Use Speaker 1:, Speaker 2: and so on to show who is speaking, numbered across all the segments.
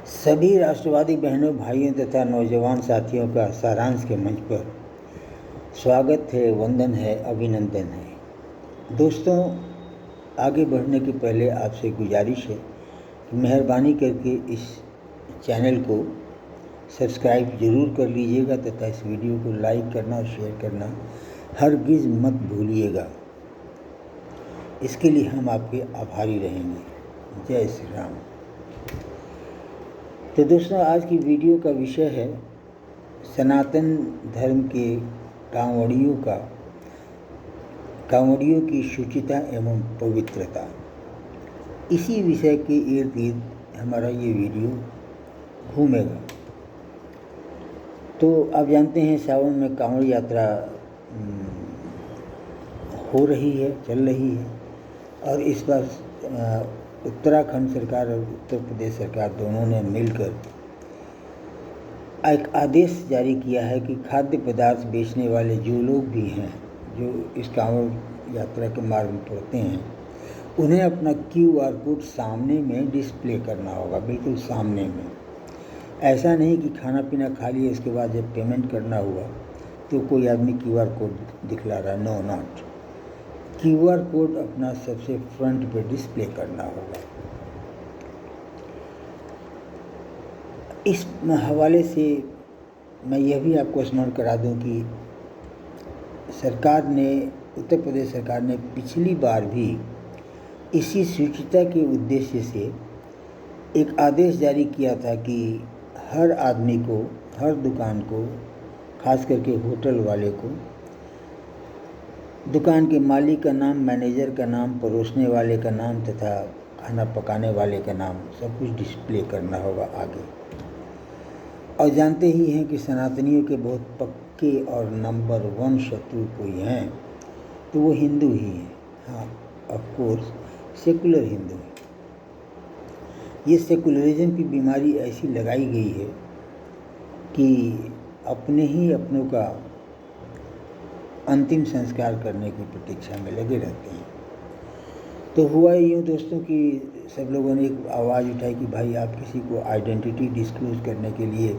Speaker 1: सभी राष्ट्रवादी बहनों, भाइयों तथा नौजवान साथियों का सारांश के मंच पर स्वागत है, वंदन है, अभिनंदन है। दोस्तों, आगे बढ़ने के पहले आपसे गुजारिश है कि मेहरबानी करके इस चैनल को सब्सक्राइब ज़रूर कर लीजिएगा तथा इस वीडियो को लाइक करना और शेयर करना हरगिज़ मत भूलिएगा। इसके लिए हम आपके आभारी रहेंगे। जय श्री राम। तो दोस्तों, आज की वीडियो का विषय है सनातन धर्म के कांवड़ियों की शुचिता एवं पवित्रता। इसी विषय के इर्द गिर्द हमारा ये वीडियो घूमेगा। तो आप जानते हैं, सावन में कांवड़ यात्रा हो रही है, चल रही है, और इस बार उत्तराखंड सरकार और उत्तर प्रदेश सरकार दोनों ने मिलकर एक आदेश जारी किया है कि खाद्य पदार्थ बेचने वाले जो लोग भी हैं, जो इस कांवड़ यात्रा के मार्ग में पड़ते हैं, उन्हें अपना QR कोड सामने में डिस्प्ले करना होगा, बिल्कुल सामने में। ऐसा नहीं कि खाना पीना खा लिए उसके बाद जब पेमेंट करना हुआ तो कोई आदमी QR कोड दिखला रहा। No, not. QR कोड अपना सबसे फ्रंट पे डिस्प्ले करना होगा। इस हवाले से मैं यह भी आपको स्मरण करा दूं कि उत्तर प्रदेश सरकार ने पिछली बार भी इसी शुचिता के उद्देश्य से एक आदेश जारी किया था कि हर आदमी को, हर दुकान को, खास करके होटल वाले को, दुकान के मालिक का नाम, मैनेजर का नाम, परोसने वाले का नाम तथा खाना पकाने वाले का नाम सब कुछ डिस्प्ले करना होगा आगे। और जानते ही हैं कि सनातनियों के बहुत पक्के और नंबर 1 शत्रु कोई हैं तो वो हिंदू ही हैं। हाँ, ऑफ कोर्स, सेकुलर हिंदू हैं। ये सेकुलरिज्म की बीमारी ऐसी लगाई गई है कि अपने ही अपनों का अंतिम संस्कार करने की प्रतीक्षा में लगे रहते हैं। तो हुआ यूँ दोस्तों कि सब लोगों ने एक आवाज़ उठाई कि भाई, आप किसी को आइडेंटिटी डिस्क्लोज करने के लिए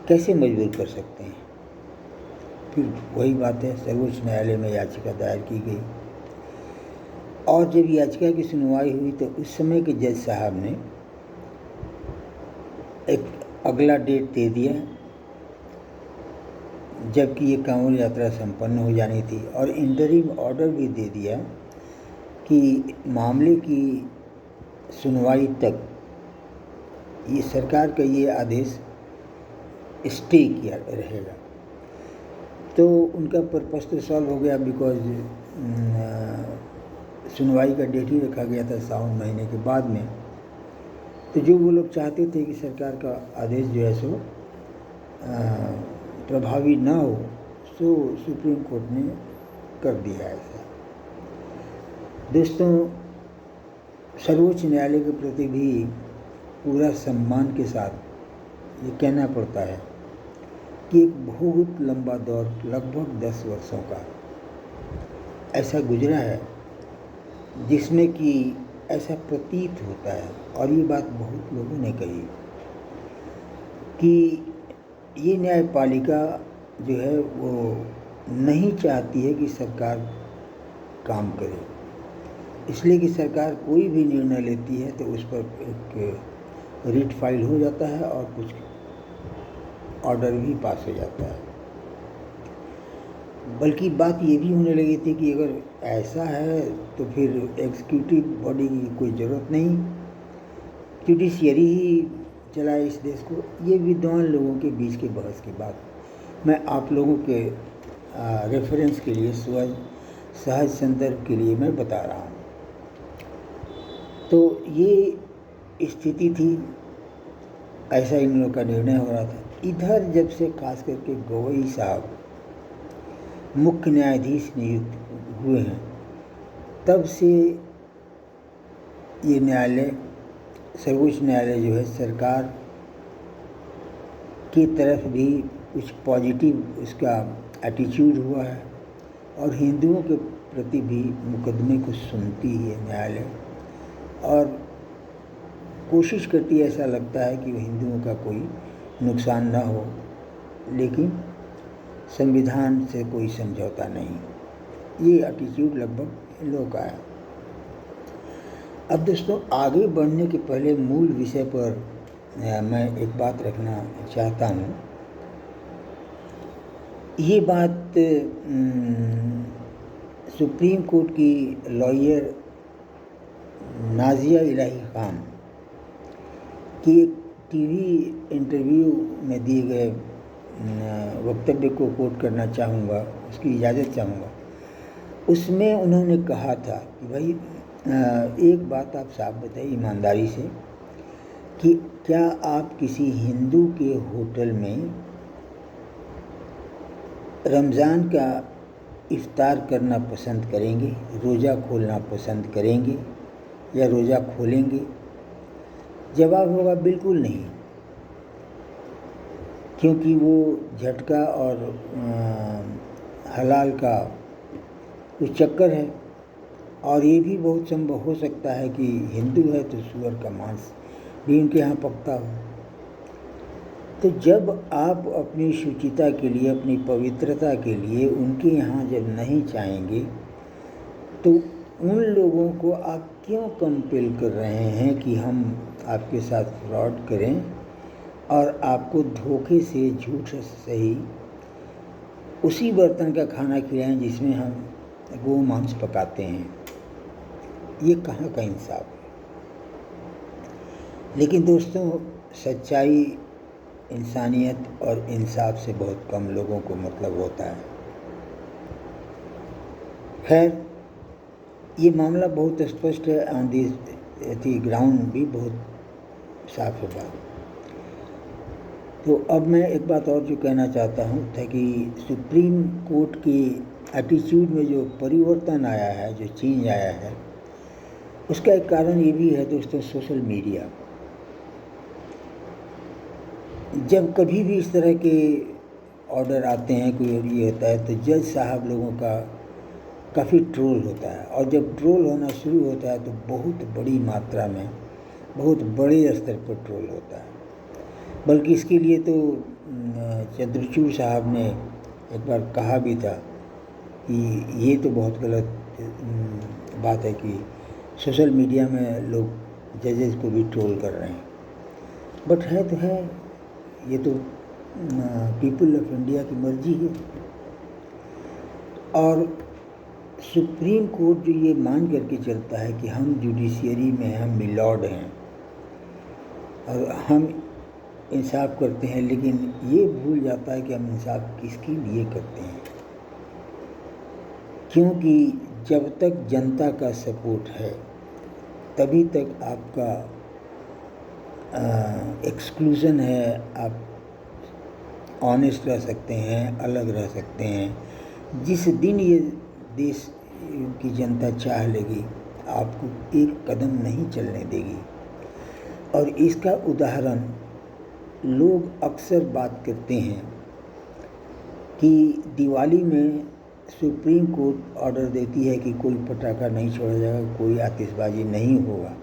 Speaker 1: कैसे मजबूर कर सकते हैं। फिर वही बात है, सर्वोच्च न्यायालय में याचिका दायर की गई और जब याचिका की सुनवाई हुई तो उस समय के जज साहब ने एक अगला डेट दे दिया, जबकि ये कांवड़ यात्रा संपन्न हो जानी थी, और इंटरिम ऑर्डर भी दे दिया कि मामले की सुनवाई तक ये सरकार का ये आदेश स्टे किया रहेगा। तो उनका पर्पस तो सॉल्व हो गया, बिकॉज सुनवाई का डेट ही रखा गया था सावन महीने के बाद में। तो जो वो लोग चाहते थे कि सरकार का आदेश जो है सो प्रभावी ना हो, सो सुप्रीम कोर्ट ने कर दिया ऐसा। दोस्तों, सर्वोच्च न्यायालय के प्रति भी पूरा सम्मान के साथ ये कहना पड़ता है कि एक बहुत लंबा दौर, लगभग 10 वर्षों का ऐसा गुजरा है जिसमें कि ऐसा प्रतीत होता है, और ये बात बहुत लोगों ने कही कि ये न्यायपालिका जो है वो नहीं चाहती है कि सरकार काम करे, इसलिए कि सरकार कोई भी निर्णय लेती है तो उस पर एक रिट फाइल हो जाता है और कुछ ऑर्डर भी पास हो जाता है। बल्कि बात ये भी होने लगी थी कि अगर ऐसा है तो फिर एग्जीक्यूटिव बॉडी की कोई ज़रूरत नहीं, जुडिशियरी ही चलाए इस देश को। ये विद्वान लोगों के बीच के बहस की बात मैं आप लोगों के रेफरेंस के लिए, सहज संदर्भ के लिए मैं बता रहा हूँ। तो ये स्थिति थी, ऐसा इन लोगों का निर्णय हो रहा था। इधर जब से खास करके गवई साहब मुख्य न्यायाधीश नियुक्त हुए हैं, तब से ये न्यायालय, सर्वोच्च न्यायालय जो है, सरकार की तरफ भी कुछ पॉजिटिव उसका एटीट्यूड हुआ है और हिंदुओं के प्रति भी मुकदमे को सुनती है न्यायालय, और कोशिश करती है, ऐसा लगता है कि हिंदुओं का कोई नुकसान ना हो, लेकिन संविधान से कोई समझौता नहीं। ये एटीट्यूड लगभग इन लोगों का है। अब दोस्तों, आगे बढ़ने के पहले मूल विषय पर मैं एक बात रखना चाहता हूँ। ये बात सुप्रीम कोर्ट की लॉयर नाजिया इलाही खान की एक टीवी इंटरव्यू में दिए गए वक्तव्य को कोट करना चाहूँगा, उसकी इजाज़त चाहूँगा। उसमें उन्होंने कहा था कि भाई एक बात आप साफ बताइए ईमानदारी से कि क्या आप किसी हिंदू के होटल में रमज़ान का इफ्तार करना पसंद करेंगे, रोज़ा खोलना पसंद करेंगे या रोज़ा खोलेंगे? जवाब होगा बिल्कुल नहीं, क्योंकि वो झटका और हलाल का कुछ चक्कर है। और ये भी बहुत संभव हो सकता है कि हिंदू है तो सूअर का मांस भी उनके यहाँ पकता हो। तो जब आप अपनी शुचिता के लिए, अपनी पवित्रता के लिए उनके यहाँ जब नहीं चाहेंगे, तो उन लोगों को आप क्यों कंपेल कर रहे हैं कि हम आपके साथ फ्रॉड करें और आपको धोखे से, झूठ से सही, उसी बर्तन का खाना खिलाएं जिसमें हम गो मांस पकाते हैं? ये कहाँ का इंसाफ है? लेकिन दोस्तों, सच्चाई, इंसानियत और इंसाफ से बहुत कम लोगों को मतलब होता है। खैर, ये मामला बहुत स्पष्ट है, ऑन दी ग्राउंड भी बहुत साफ है बात। तो अब मैं एक बात और जो कहना चाहता हूँ था कि सुप्रीम कोर्ट की एटीट्यूड में जो परिवर्तन आया है, जो चेंज आया है, उसका एक कारण ये भी है दोस्तों, सोशल मीडिया। जब कभी भी इस तरह के ऑर्डर आते हैं, कोई ये होता है, तो जज साहब लोगों का काफ़ी ट्रोल होता है। और जब ट्रोल होना शुरू होता है तो बहुत बड़ी मात्रा में, बहुत बड़े स्तर पर ट्रोल होता है। बल्कि इसके लिए तो चंद्रचूड़ साहब ने एक बार कहा भी था कि ये तो बहुत गलत बात है कि सोशल मीडिया में लोग जजेस को भी ट्रोल कर रहे हैं। बट है तो है, ये तो पीपल ऑफ इंडिया की मर्जी है। और सुप्रीम कोर्ट जो ये मान करके चलता है कि हम जुडिशियरी में हम मिलॉर्ड हैं और हम इंसाफ करते हैं, लेकिन ये भूल जाता है कि हम इंसाफ किसके लिए करते हैं। क्योंकि जब तक जनता का सपोर्ट है तभी तक आपका एक्सक्लूज़न है, आप ऑनेस्ट रह सकते हैं, अलग रह सकते हैं। जिस दिन ये देश की जनता चाह लेगी, आपको एक कदम नहीं चलने देगी। और इसका उदाहरण लोग अक्सर बात करते हैं कि दिवाली में सुप्रीम कोर्ट ऑर्डर देती है कि कोई पटाखा नहीं छोड़ा जाएगा, कोई आतिशबाजी नहीं होगा।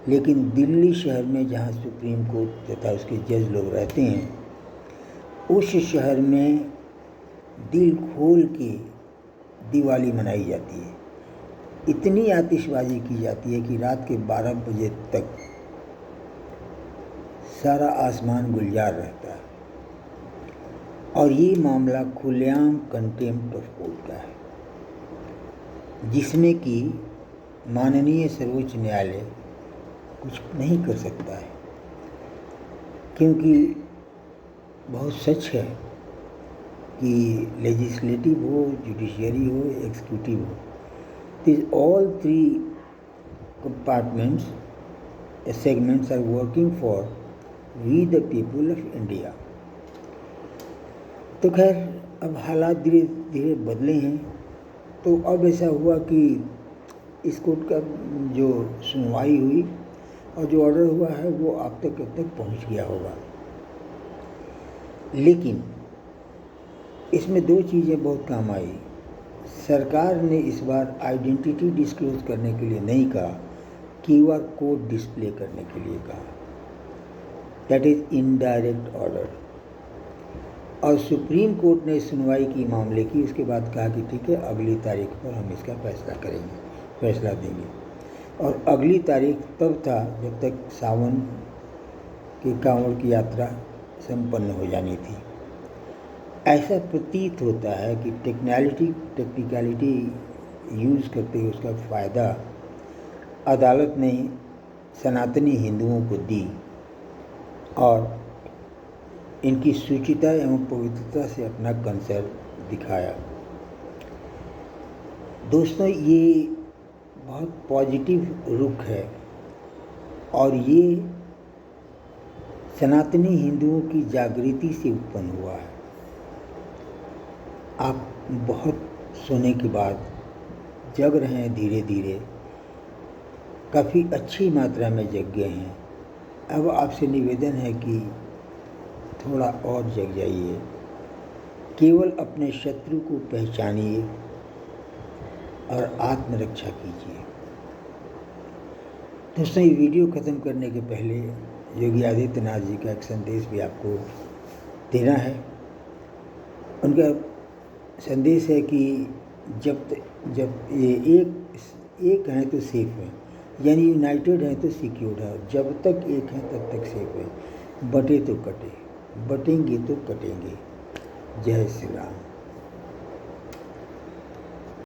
Speaker 1: लेकिन दिल्ली शहर में जहाँ सुप्रीम कोर्ट तथा उसके जज लोग रहते हैं, उस शहर में दिल खोल के दिवाली मनाई जाती है। इतनी आतिशबाजी की जाती है कि रात के 12 बजे तक सारा आसमान गुलजार रहता है। और ये मामला खुलेआम कंटेम्प्ट ऑफ कोर्ट का है, जिसमें कि माननीय सर्वोच्च न्यायालय कुछ नहीं कर सकता है। क्योंकि बहुत सच है कि लेजिस्लेटिव हो, जुडिशियरी हो, एग्जीक्यूटिव हो, this all three compartments segments are working for we the people of India. तो खैर, अब हालात धीरे धीरे बदले हैं। तो अब ऐसा हुआ कि इस कोर्ट का जो सुनवाई हुई और जो ऑर्डर हुआ है वो आप तक कब तक पहुंच गया होगा। लेकिन इसमें दो चीज़ें बहुत काम आई। सरकार ने इस बार आइडेंटिटी डिस्क्लोज करने के लिए नहीं कहा, QR कोड डिस्प्ले करने के लिए कहा, दैट इज इनडायरेक्ट ऑर्डर। और सुप्रीम कोर्ट ने सुनवाई की मामले की, उसके बाद कहा कि ठीक है, अगली तारीख पर हम इसका फैसला करेंगे, फैसला देंगे। और अगली तारीख तब था जब तक सावन की कांवड़ की यात्रा संपन्न हो जानी थी। ऐसा प्रतीत होता है कि टेक्निकलिटी यूज़ करते हुए उसका फ़ायदा अदालत ने सनातनी हिंदुओं को दी और इनकी शुचिता एवं पवित्रता से अपना कंसर्न दिखाया। दोस्तों, ये बहुत पॉजिटिव रुख है और ये सनातनी हिंदुओं की जागृति से उत्पन्न हुआ है। आप बहुत सोने के बाद जग रहे हैं, धीरे धीरे काफ़ी अच्छी मात्रा में जग गए हैं। अब आपसे निवेदन है कि थोड़ा और जग जाइए, केवल अपने शत्रु को पहचानिए और आत्मरक्षा कीजिए। दोस्तों, ये वीडियो ख़त्म करने के पहले योगी आदित्यनाथ जी का एक संदेश भी आपको देना है। उनका संदेश है कि जब ये एक हैं तो सेफ है, यानी यूनाइटेड है तो सिक्योर्ड है। जब तक एक है तब तक सेफ है, बटे तो कटे, बटेंगे तो कटेंगे। जय श्री राम।